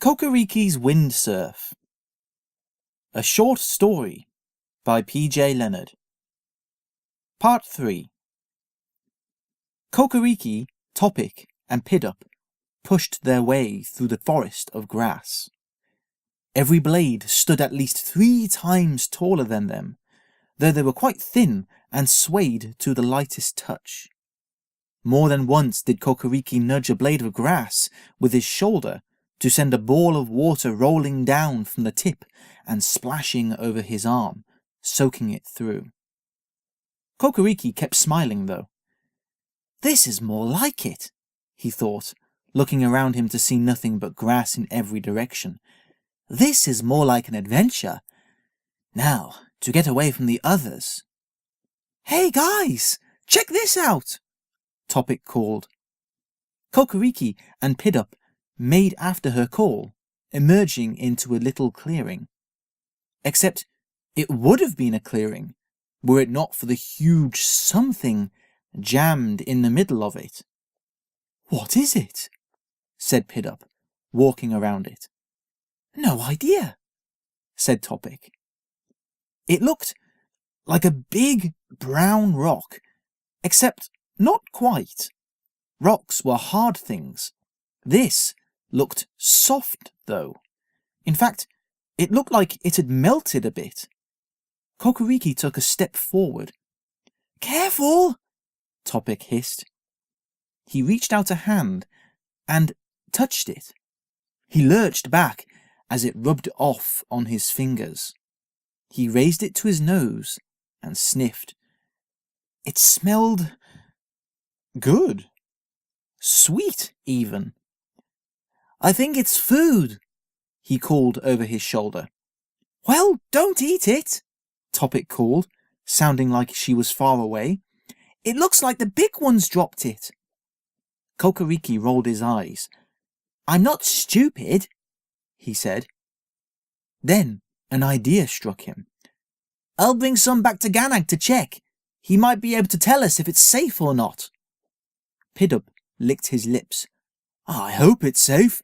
Kokkariki's Windsurf. A short story by PJ Leonard. Part 3. Kokkariki, Topic, and Piddup pushed their way through the forest of grass. Every blade stood at least 3 times taller than them, though they were quite thin and swayed to the lightest touch. More than once did Kokkariki nudge a blade of grass with his shoulder to send a ball of water rolling down from the tip and splashing over his arm, soaking it through. Kokkariki kept smiling though. "This is more like it," he thought, looking around him to see nothing but grass in every direction. "This is more like an adventure. Now, to get away from the others." "Hey guys, check this out!" Topic called. Kokkariki and Piddup made after her call, emerging into a little clearing. Except it would have been a clearing, were it not for the huge something jammed in the middle of it. "What is it?" said Piddup, walking around it. "No idea," said Topic. It looked like a big brown rock, except not quite. Rocks were hard things. This looked soft, though. In fact, it looked like it had melted a bit. Kokkariki took a step forward. "Careful!" Topic hissed. He reached out a hand and touched it. He lurched back as it rubbed off on his fingers. He raised it to his nose and sniffed. It smelled good. Sweet, even. "I think it's food," he called over his shoulder. "Well, don't eat it," Topic called, sounding like she was far away. "It looks like the big ones dropped it." Kokkariki rolled his eyes. "I'm not stupid," he said. Then an idea struck him. "I'll bring some back to Ganag to check. He might be able to tell us if it's safe or not." Piddup licked his lips. "I hope it's safe.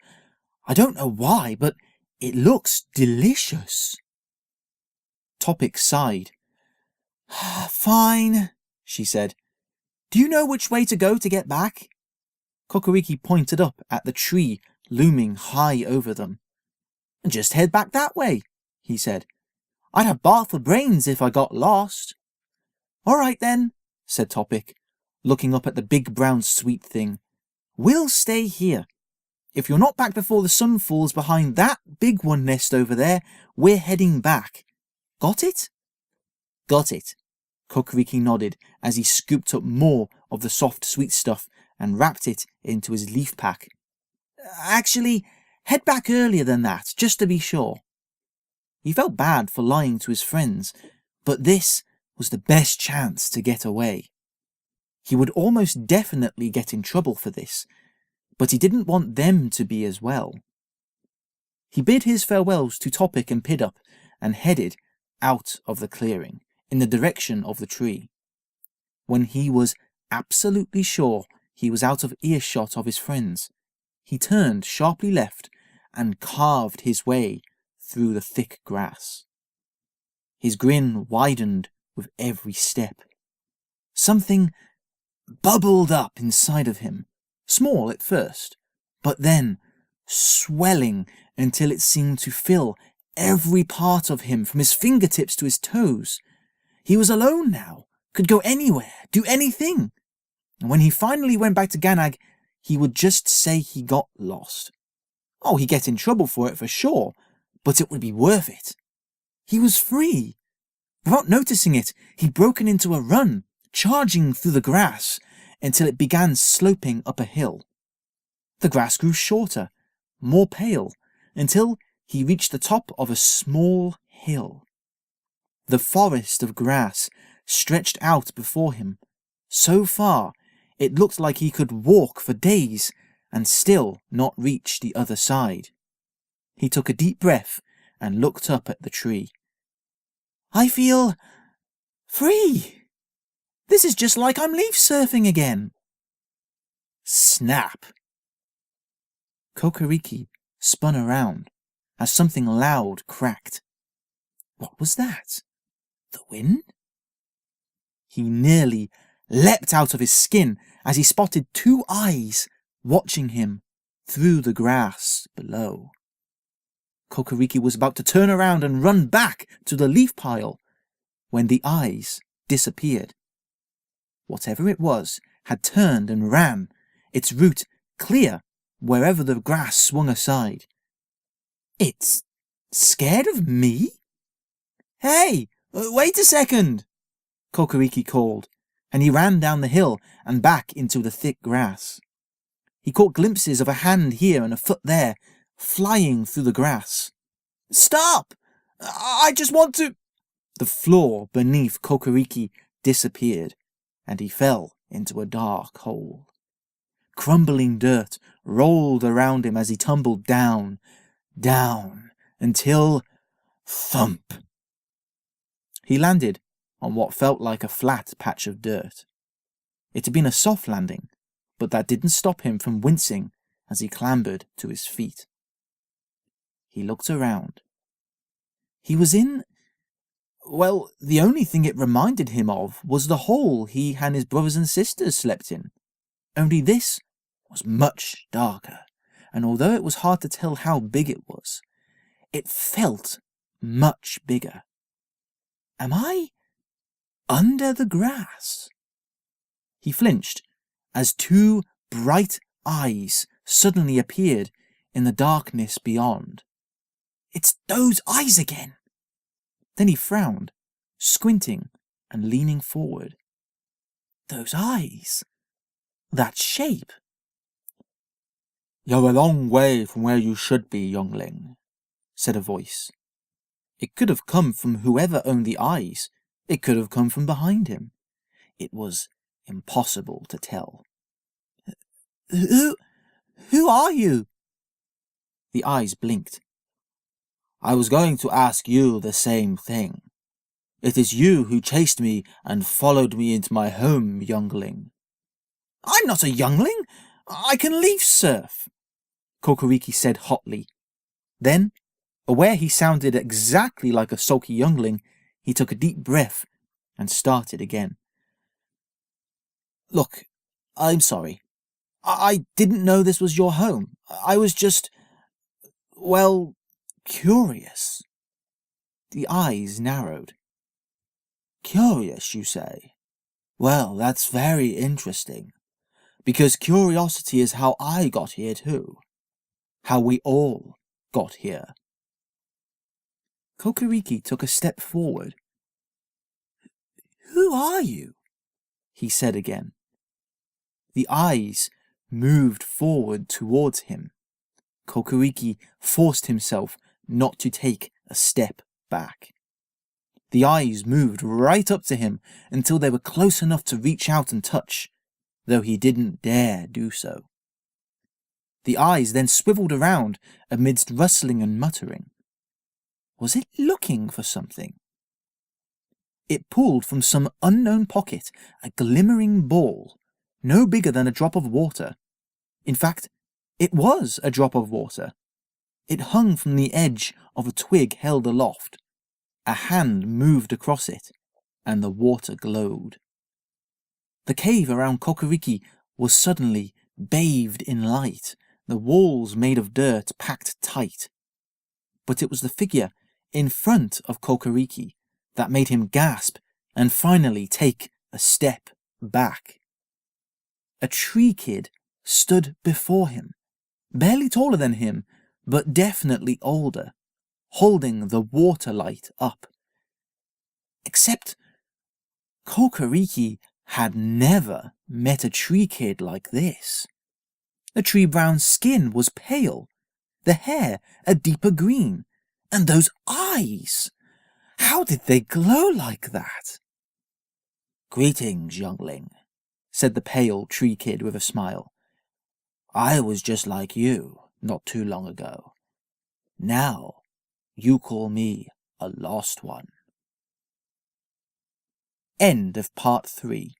I don't know why, but it looks delicious." Topic sighed. "Fine," she said. "Do you know which way to go to get back?" Kokkariki pointed up at the tree looming high over them. "Just head back that way," he said. "I'd have bark for brains if I got lost." "All right then," said Topic, looking up at the big brown sweet thing. "We'll stay here. If you're not back before the sun falls behind that big one nest over there, we're heading back. Got it?" "Got it," Kokkariki nodded as he scooped up more of the soft sweet stuff and wrapped it into his leaf pack. "Actually, head back earlier than that, just to be sure." He felt bad for lying to his friends, but this was the best chance to get away. He would almost definitely get in trouble for this, but he didn't want them to be as well. He bid his farewells to Topic and Piddup and headed out of the clearing, in the direction of the tree. When he was absolutely sure he was out of earshot of his friends, he turned sharply left and carved his way through the thick grass. His grin widened with every step. Something bubbled up inside of him, small at first, but then swelling until it seemed to fill every part of him from his fingertips to his toes. He was alone now, could go anywhere, do anything. And when he finally went back to Ganag, he would just say he got lost. Oh, he'd get in trouble for it for sure, but it would be worth it. He was free. Without noticing it, he'd broken into a run, charging through the grass until it began sloping up a hill. The grass grew shorter, more pale, until he reached the top of a small hill. The forest of grass stretched out before him, so far it looked like he could walk for days and still not reach the other side. He took a deep breath and looked up at the tree. "I feel free." This is just like I'm leaf surfing again. Snap! Kokkariki spun around as something loud cracked. What was that? The wind? He nearly leapt out of his skin as he spotted two eyes watching him through the grass below. Kokkariki was about to turn around and run back to the leaf pile when the eyes disappeared. Whatever it was had turned and ran, its route clear wherever the grass swung aside. It's scared of me? Hey, wait a second! Kokkariki called, and he ran down the hill and back into the thick grass. He caught glimpses of a hand here and a foot there, flying through the grass. Stop! I just want to... The floor beneath Kokkariki disappeared, and he fell into a dark hole. Crumbling dirt rolled around him as he tumbled down, until... thump! He landed on what felt like a flat patch of dirt. It had been a soft landing, but that didn't stop him from wincing as he clambered to his feet. He looked around. He was in... Well, the only thing it reminded him of was the hole he and his brothers and sisters slept in. Only this was much darker, and although it was hard to tell how big it was, it felt much bigger. Am I under the grass? He flinched as two bright eyes suddenly appeared in the darkness beyond. It's those eyes again! Then he frowned, squinting and leaning forward. Those eyes! That shape! You're a long way from where you should be, youngling, said a voice. It could have come from whoever owned the eyes. It could have come from behind him. It was impossible to tell. Who are you? The eyes blinked. I was going to ask you the same thing. It is you who chased me and followed me into my home, youngling. I'm not a youngling. I can leaf surf, Kokkariki said hotly. Then, aware he sounded exactly like a sulky youngling, he took a deep breath and started again. Look, I'm sorry. I didn't know this was your home. I was just, well, curious. The eyes narrowed. Curious, you say? Well, that's very interesting, because curiosity is how I got here too. How we all got here. Kokkariki took a step forward. Who are you? He said again. The eyes moved forward towards him. Kokkariki forced himself not to take a step back. The eyes moved right up to him until they were close enough to reach out and touch, though he didn't dare do so. The eyes then swiveled around amidst rustling and muttering. Was it looking for something? It pulled from some unknown pocket a glimmering ball, no bigger than a drop of water. In fact, it was a drop of water. It hung from the edge of a twig held aloft. A hand moved across it, and the water glowed. The cave around Kokkariki was suddenly bathed in light, the walls made of dirt packed tight. But it was the figure in front of Kokkariki that made him gasp and finally take a step back. A tree kid stood before him, barely taller than him, but definitely older, holding the water light up. Except Kokkariki had never met a tree kid like this. The tree brown's skin was pale, the hair a deeper green, and those eyes! How did they glow like that? Greetings, youngling, said the pale tree kid with a smile. I was just like you not too long ago. Now you call me a lost one. End of part 3.